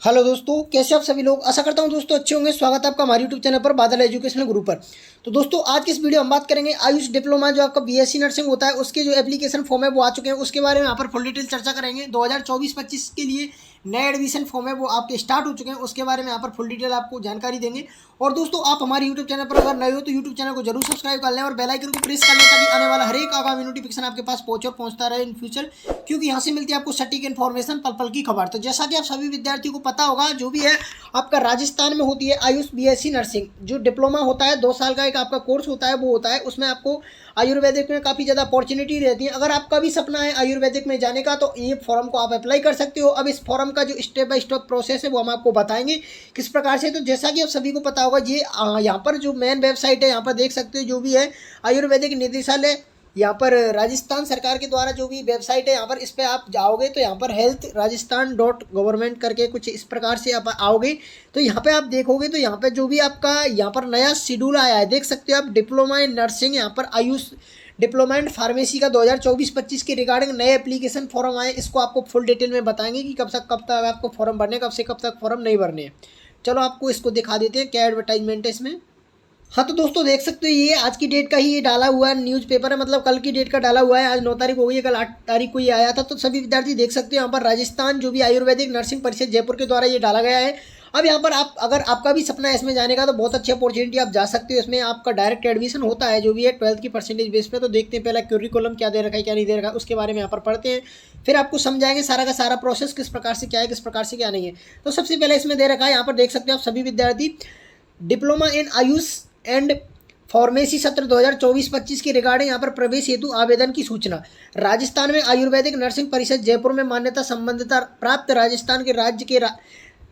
Hello दोस्तों, कैसे आप सभी लोग। आशा करता हूं दोस्तों अच्छे होंगे। स्वागत है आपका हमारे यूट्यूब चैनल पर बादल एजुकेशनल गुरु पर। तो दोस्तों आज की इस वीडियो हम बात करेंगे आयुष डिप्लोमा जो आपका बीएससी नर्सिंग होता है उसके जो एप्लीकेशन फॉर्म है वो आ चुके हैं, उसके बारे में यहाँ पर फुल डिटेल चर्चा करेंगे। 2024-25 के लिए नए एडमिशन फॉर्म है वो आपके स्टार्ट हो चुके हैं, उसके बारे में यहाँ पर फुल डिटेल आपको जानकारी देंगे। और दोस्तों आप हमारे यूट्यूब चैनल पर अगर नए हो तो यूट्यूब चैनल को जरूर सब्सक्राइब कर लें और बेल आइकन को प्रेस कर लें ताकि आने वाला हर एक आगामी नोटिफिकेशन आपके पास पहुंचे और पहुंचता रहे इन फ्यूचर, क्योंकि यहाँ से मिलती है आपको सटीक इन्फॉर्मेशन, पल पल की खबर। तो जैसा कि आप सभी विद्यार्थियों को पता होगा, जो भी है आपका राजस्थान में होती है आयुष बीएससी नर्सिंग जो डिप्लोमा होता है, 2 साल का एक आपका कोर्स होता है, वो होता है उसमें आपको आयुर्वेदिक में काफ़ी ज़्यादा अपॉर्चुनिटी रहती है। अगर आपका भी सपना है आयुर्वेदिक में जाने का तो ये फॉर्म को आप अप्लाई कर सकते हो। अब इस फॉर्म का जो स्टेप बाय स्टेप प्रोसेस है वो हम आपको बताएंगे किस प्रकार से। तो जैसा कि आप सभी को पता होगा, ये यहाँ पर जो मेन वेबसाइट है यहाँ पर देख सकते हो, जो भी है आयुर्वेदिक निदेशालय यहाँ पर राजस्थान सरकार के द्वारा जो भी वेबसाइट है यहाँ पर, इस पर आप जाओगे तो यहाँ पर हेल्थ राजस्थान .गवर्नमेंट करके कुछ इस प्रकार से आप आओगे। तो यहाँ पे आप देखोगे तो यहाँ पे जो भी आपका यहाँ पर नया शेड्यूल आया है, देख सकते हो आप, डिप्लोमा इन नर्सिंग यहाँ पर आयुष डिप्लोमा इन फार्मेसी का 2024-25 के रिगार्डिंग नए एप्लीकेशन फॉर्म आए। इसको आपको फुल डिटेल में बताएंगे कि कब तक आपको फॉर्म भरने, कब से कब तक फॉर्म नहीं भरने हैं। चलो आपको इसको दिखा देते हैं क्या एडवर्टाइजमेंट है इसमें। हाँ तो दोस्तों देख सकते हो, ये आज की डेट का ही ये डाला हुआ है न्यूज़पेपर है, मतलब कल की डेट का डाला हुआ है। आज 9 तारीख हो गई है, कल 8 तारीख को ये आया था। तो सभी विद्यार्थी देख सकते हो यहाँ पर राजस्थान जो भी आयुर्वेदिक नर्सिंग परिषद जयपुर के द्वारा ये डाला गया है। अब यहाँ पर आप अगर आपका भी सपना है इसमें जाने का तो बहुत अच्छी अपॉर्चुनिटी, आप जा सकते हो। इसमें आपका डायरेक्ट एडमिशन होता है जो भी है 12th की परसेंटेज बेस पे। तो देखते हैं पहला क्यूरिकुलम क्या दे रखा है क्या नहीं दे रखा है, उसके बारे में यहाँ पर पढ़ते हैं, फिर आपको समझाएंगे सारा का सारा प्रोसेस किस प्रकार से क्या है, किस प्रकार से क्या नहीं है। तो सबसे पहले इसमें दे रखा है, यहाँ पर देख सकते हो आप सभी विद्यार्थी, diploma in Ayush and pharmacy सत्र 2024-25 की रिगार्डिंग यहाँ पर प्रवेश हेतु आवेदन की सूचना। राजस्थान में आयुर्वेदिक नर्सिंग परिषद जयपुर में मान्यता संबंधित प्राप्त राजस्थान के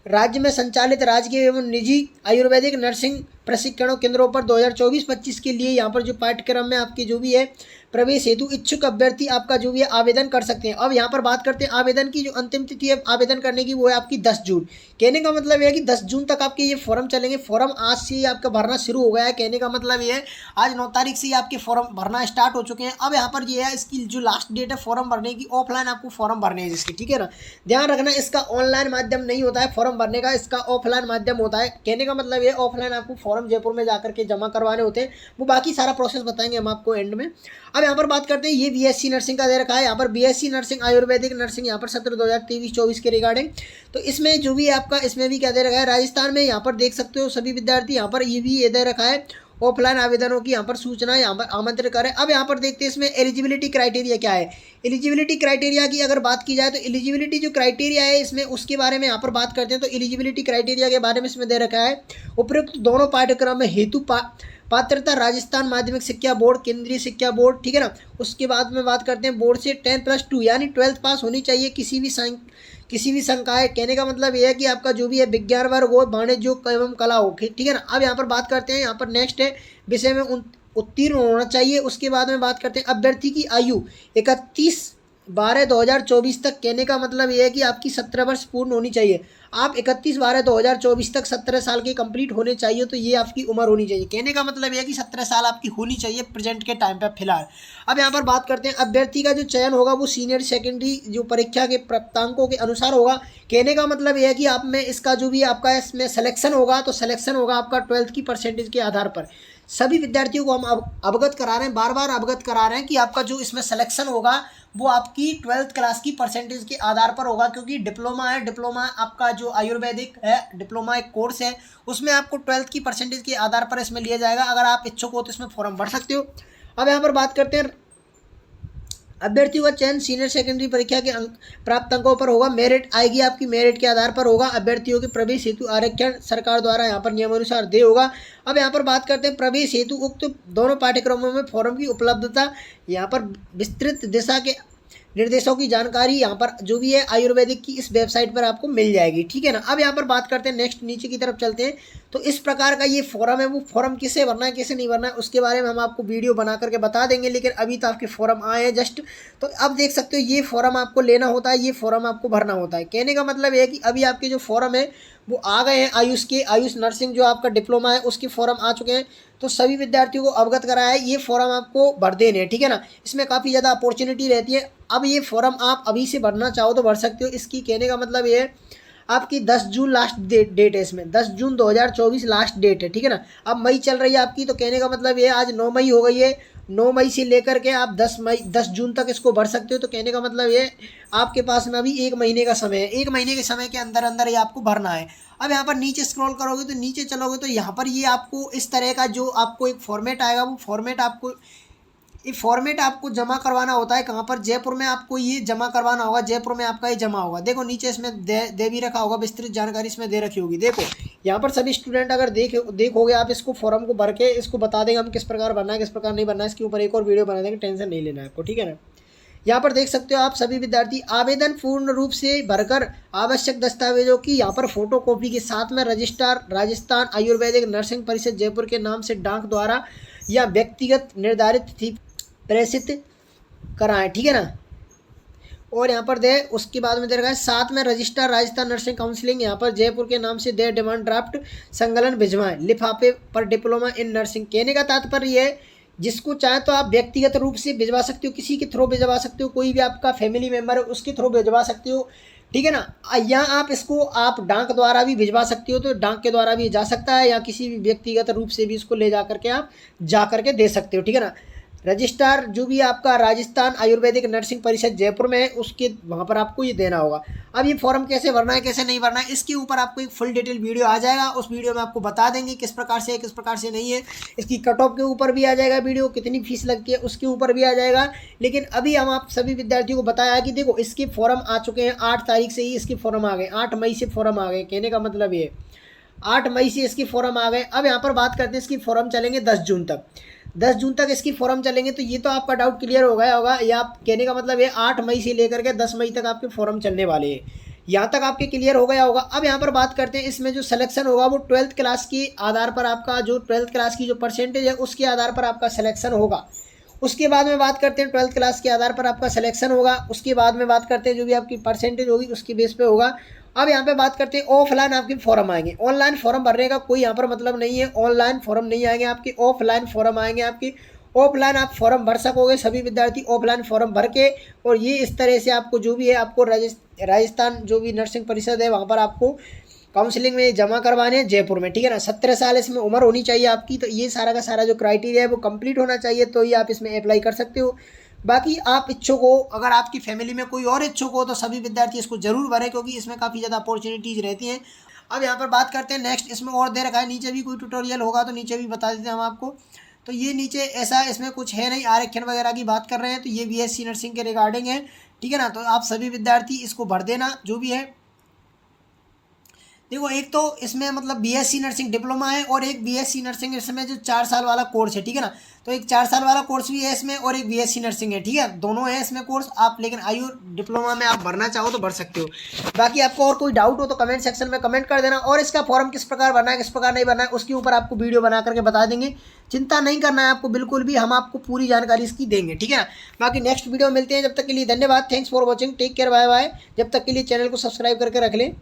राज्य में संचालित राजकीय एवं निजी आयुर्वेदिक नर्सिंग प्रशिक्षण केंद्रों पर 2024-25 के लिए यहाँ पर जो पाठ्यक्रम में आपकी जो भी है प्रवेश हेतु इच्छुक अभ्यर्थी आपका जो भी है आवेदन कर सकते हैं। अब यहाँ पर बात करते हैं आवेदन की, जो अंतिम तिथि है आवेदन करने की वो है आपकी 10 जून। कहने का मतलब ये है कि 10 जून तक आपके ये फॉर्म चलेंगे। फॉर्म आज से ही आपका भरना शुरू हो गया है। कहने का मतलब ये है आज 9 तारीख से ही आपके फॉर्म भरना स्टार्ट हो चुके हैं। अब यहाँ पर ये है इसकी जो लास्ट डेट है फॉर्म भरने की, ऑफलाइन आपको फॉर्म भरने हैं जिसके, ठीक है ना। ध्यान रखना इसका ऑनलाइन माध्यम नहीं होता है फॉर्म भरने का, इसका ऑफलाइन माध्यम होता है। कहने का मतलब ये ऑफलाइन आपको फॉर्म जयपुर में जाकर के जमा करवाने होते हैं, वो बाकी सारा प्रोसेस बताएंगे हम आपको एंड में। अब यहाँ पर बात करते हैं, ये बीएससी नर्सिंग का दे रखा है यहाँ पर, बीएससी नर्सिंग आयुर्वेदिक नर्सिंग यहाँ पर सत्र 2023-24 के रिगार्डिंग। तो इसमें जो भी है आपका, इसमें भी क्या दे रखा है राजस्थान में, यहाँ पर देख सकते हो सभी विद्यार्थी, यहाँ पर ये भी ये दे रखा है ऑफलाइन आवेदनों की यहाँ पर सूचना यहाँ पर आमंत्रित करें। अब यहाँ पर देखते हैं इसमें एलिजिबिलिटी क्राइटेरिया क्या है। एलिजिबिलिटी क्राइटेरिया की अगर बात की जाए तो एलिजिबिलिटी जो क्राइटेरिया है इसमें उसके बारे में यहाँ पर बात करते हैं। तो एलिजिबिलिटी क्राइटेरिया के बारे में इसमें दे रखा है, उपयुक्त दोनों पाठ्यक्रम में हेतु पात्रता राजस्थान माध्यमिक शिक्षा बोर्ड, केंद्रीय शिक्षा बोर्ड, ठीक है ना। उसके बाद में बात करते हैं बोर्ड से 10+2 यानी 12th पास होनी चाहिए किसी भी संकाय। कहने का मतलब यह है कि आपका जो भी है विज्ञान वर्ग हो, वाणिज्य एवं कला हो, ठीक है ना। अब यहाँ पर बात करते हैं, यहाँ पर नेक्स्ट है विषय में उत्तीर्ण होना चाहिए। उसके बाद में बात करते हैं अभ्यर्थी की आयु 31/12/2024 तक। कहने का मतलब ये है कि आपकी 17 वर्ष पूर्ण होनी चाहिए। आप 31/12/2024 तक 17 साल के कंप्लीट होने चाहिए, तो ये आपकी उम्र होनी चाहिए। कहने का मतलब ये है कि 17 साल आपकी होनी चाहिए प्रेजेंट के टाइम पे फिलहाल। अब यहाँ पर बात करते हैं अभ्यर्थी का जो चयन होगा वो सीनियर सेकेंडरी जो परीक्षा के प्राप्तांकों के अनुसार होगा। कहने का मतलब यह है कि आप में इसका जो भी आपका इसमें सिलेक्शन होगा तो सिलेक्शन होगा आपका 12th की परसेंटेज के आधार पर। सभी विद्यार्थियों को हम अवगत करा रहे हैं, बार बार अवगत करा रहे हैं कि आपका जो इसमें सिलेक्शन होगा वो आपकी 12th क्लास की परसेंटेज के आधार पर होगा, क्योंकि डिप्लोमा है। डिप्लोमा आपका जो आयुर्वेदिक है डिप्लोमा एक कोर्स है, उसमें आपको 12th की परसेंटेज के आधार पर इसमें लिया जाएगा। अगर आप इच्छुक हो तो इसमें फॉर्म भर सकते हो। अब यहाँ पर बात करते हैं अभ्यर्थियों का चयन सीनियर सेकेंडरी परीक्षा के प्राप्त अंकों पर होगा। मेरिट आएगी आपकी, मेरिट के आधार पर होगा। अभ्यर्थियों के प्रवेश हेतु आरक्षण सरकार द्वारा यहाँ पर नियमानुसार दे होगा। अब यहाँ पर बात करते हैं प्रवेश हेतु उक्त दोनों पाठ्यक्रमों में फॉर्म की उपलब्धता, यहाँ पर विस्तृत दिशा के निर्देशों की जानकारी यहाँ पर जो भी है आयुर्वेदिक की इस वेबसाइट पर आपको मिल जाएगी, ठीक है ना। अब यहाँ पर बात करते हैं नेक्स्ट, नीचे की तरफ चलते हैं। तो इस प्रकार का ये फॉर्म है, वो फॉर्म किसे भरना है किसे नहीं भरना है उसके बारे में हम आपको वीडियो बना करके बता देंगे, लेकिन अभी तो आपके फॉर्म आए हैं जस्ट। तो अब देख सकते हो ये फॉर्म आपको लेना होता है, ये फॉर्म आपको भरना होता है। कहने का मतलब ये है कि अभी आपके जो फॉर्म है वो आ गए हैं आयुष के, आयुष नर्सिंग जो आपका डिप्लोमा है उसके फॉर्म आ चुके हैं। तो सभी विद्यार्थियों को अवगत कराया है, ये फॉर्म आपको भर देने हैं, ठीक है ना। इसमें काफ़ी ज़्यादा अपॉर्चुनिटी रहती है। अब ये फॉर्म आप अभी से भरना चाहो तो भर सकते हो। इसकी कहने का मतलब ये है आपकी 10 जून लास्ट डेट है इसमें, 10 जून 2024 लास्ट डेट है, ठीक है ना। अब मई चल रही है आपकी, तो कहने का मतलब ये आज 9 मई हो गई है, 9 मई से लेकर के आप 10 जून तक इसको भर सकते हो। तो कहने का मतलब ये आपके पास में अभी 1 महीने का समय है, 1 महीने के समय के अंदर अंदर ये आपको भरना है। अब यहाँ पर नीचे स्क्रॉल करोगे तो नीचे चलोगे तो यहाँ पर ये आपको इस तरह का जो आपको एक फॉर्मेट आएगा, वो फॉर्मेट आपको जमा करवाना होता है। कहाँ पर? जयपुर में आपको ये जमा करवाना होगा, जयपुर में आपका ये जमा होगा। देखो नीचे इसमें दे भी रखा होगा, विस्तृत जानकारी इसमें दे रखी होगी। देखो यहाँ पर सभी स्टूडेंट अगर देखोगे आप इसको फॉर्म को भर के इसको बता देंगे हम किस प्रकार भरना है, किस प्रकार नहीं भरना है। इसके ऊपर एक और वीडियो बना देंगे, टेंशन नहीं लेना है आपको, ठीक है ना। यहाँ पर देख सकते हो आप सभी विद्यार्थी आवेदन पूर्ण रूप से भरकर आवश्यक दस्तावेजों की यहाँ पर फोटो कॉपी के साथ में रजिस्ट्रार राजस्थान आयुर्वेदिक नर्सिंग परिषद जयपुर के नाम से डाक द्वारा या व्यक्तिगत निर्धारित तिथि प्रेषित कराएं, ठीक है ना। और यहाँ पर दे उसके बाद में दे रखा है साथ में रजिस्ट्रार राजस्थान नर्सिंग काउंसिलिंग यहाँ पर जयपुर के नाम से दे डिमांड ड्राफ्ट संकलन भिजवाएं लिफाफे पर डिप्लोमा इन नर्सिंग। कहने का तात्पर्य है जिसको चाहे तो आप व्यक्तिगत रूप से भिजवा सकते हो, किसी के थ्रू भिजवा सकते हो, कोई भी आपका फैमिली मेम्बर है उसके थ्रू भिजवा सकते हो, ठीक है ना। या आप इसको आप डाक द्वारा भी भिजवा सकते हो, तो डाक के द्वारा भी जा सकता है, या किसी भी व्यक्तिगत रूप से भी इसको ले जा करके आप जा करके दे सकते हो, ठीक है ना। रजिस्ट्रार जो भी आपका राजस्थान आयुर्वेदिक नर्सिंग परिषद जयपुर में है उसके वहाँ पर आपको ये देना होगा। अब ये फॉर्म कैसे भरना है, कैसे नहीं भरना है, इसके ऊपर आपको एक फुल डिटेल वीडियो आ जाएगा। उस वीडियो में आपको बता देंगे किस प्रकार से है, किस प्रकार से नहीं है। इसकी कट ऑफ के ऊपर भी आ जाएगा वीडियो, कितनी फीस लगती है उसके ऊपर भी आ जाएगा। लेकिन अभी हम आप सभी विद्यार्थियों को बताया कि देखो इसके फॉर्म आ चुके हैं, 8 तारीख से ही इसके फॉर्म आ गए, 8 मई से फॉर्म आ गए। कहने का मतलब ये 8 मई से इसकी फॉर्म आ गए। अब यहाँ पर बात करते हैं इसकी फॉर्म चलेंगे 10 जून तक, 10 जून तक इसकी फॉर्म चलेंगे। तो ये तो आपका डाउट क्लियर हो गया होगा, या आप कहने का मतलब ये 8 मई से लेकर के 10 मई तक आपके फॉर्म चलने वाले हैं, यहाँ तक आपके क्लियर हो गया होगा। अब यहाँ पर बात करते हैं इसमें जो सिलेक्शन होगा वो 12th क्लास के आधार पर, आपका जो 12th क्लास की जो परसेंटेज है उसके आधार पर आपका सिलेक्शन होगा। उसके बाद में बात करते हैं 12th क्लास के आधार पर आपका सिलेक्शन होगा। उसके बाद में बात करते हैं जो भी आपकी परसेंटेज होगी उसकी बेस पे होगा। अब यहाँ पे बात करते हैं ऑफलाइन आपके फॉर्म आएंगे, ऑनलाइन फॉर्म भरने का कोई यहाँ पर मतलब नहीं है, ऑनलाइन फॉर्म नहीं आएंगे आपके, ऑफलाइन फॉर्म आएंगे आपकी। ऑफलाइन आप फॉर्म भर सकोगे, सभी विद्यार्थी ऑफलाइन फॉर्म भर के, और ये इस तरह से आपको जो भी है आपको राजस्थान जो भी नर्सिंग परिषद है वहाँ पर आपको काउंसलिंग में जमा करवाने हैं जयपुर में, ठीक है ना। 17 साल इसमें उम्र होनी चाहिए आपकी। तो ये सारा का सारा जो क्राइटेरिया है वो कंप्लीट होना चाहिए, तो ही आप इसमें अप्लाई कर सकते हो। बाकी आप इच्छुक हो, अगर आपकी फैमिली में कोई और इच्छुक हो तो सभी विद्यार्थी इसको जरूर भरें, क्योंकि इसमें काफ़ी ज़्यादा अपॉर्चुनिटीज़ रहती हैं। अब यहाँ पर बात करते हैं नेक्स्ट, इसमें और दे रखा है, नीचे भी कोई ट्यूटोरियल होगा तो नीचे भी बता देते हैं हम आपको। तो ये नीचे ऐसा इसमें कुछ है नहीं, आरक्षण वगैरह की बात कर रहे हैं तो ये बीएससी नर्सिंग के रिगार्डिंग है, ठीक है ना। तो आप सभी विद्यार्थी इसको भर देना जो भी है। देखो एक तो इसमें मतलब बीएससी नर्सिंग डिप्लोमा है, और एक बीएससी नर्सिंग इसमें जो 4 साल वाला कोर्स है, ठीक है ना। तो एक 4 साल वाला कोर्स भी है इसमें, और एक बीएससी नर्सिंग है, ठीक है, दोनों है इसमें कोर्स आप। लेकिन आयु डिप्लोमा में आप भरना चाहो तो भर सकते हो। बाकी आपको और कोई डाउट हो तो कमेंट सेक्शन में कमेंट कर देना, और इसका फॉर्म किस प्रकार भरना है, किस प्रकार नहीं भरना है, उसके ऊपर आपको वीडियो बना करके बता देंगे। चिंता नहीं करना है आपको बिल्कुल भी, हम आपको पूरी जानकारी इसकी देंगे, ठीक है ना। बाकी नेक्स्ट वीडियो मिलते हैं, जब तक के लिए धन्यवाद, thanks for watching, take care, bye bye. जब तक के लिए चैनल को सब्सक्राइब करके रख लें।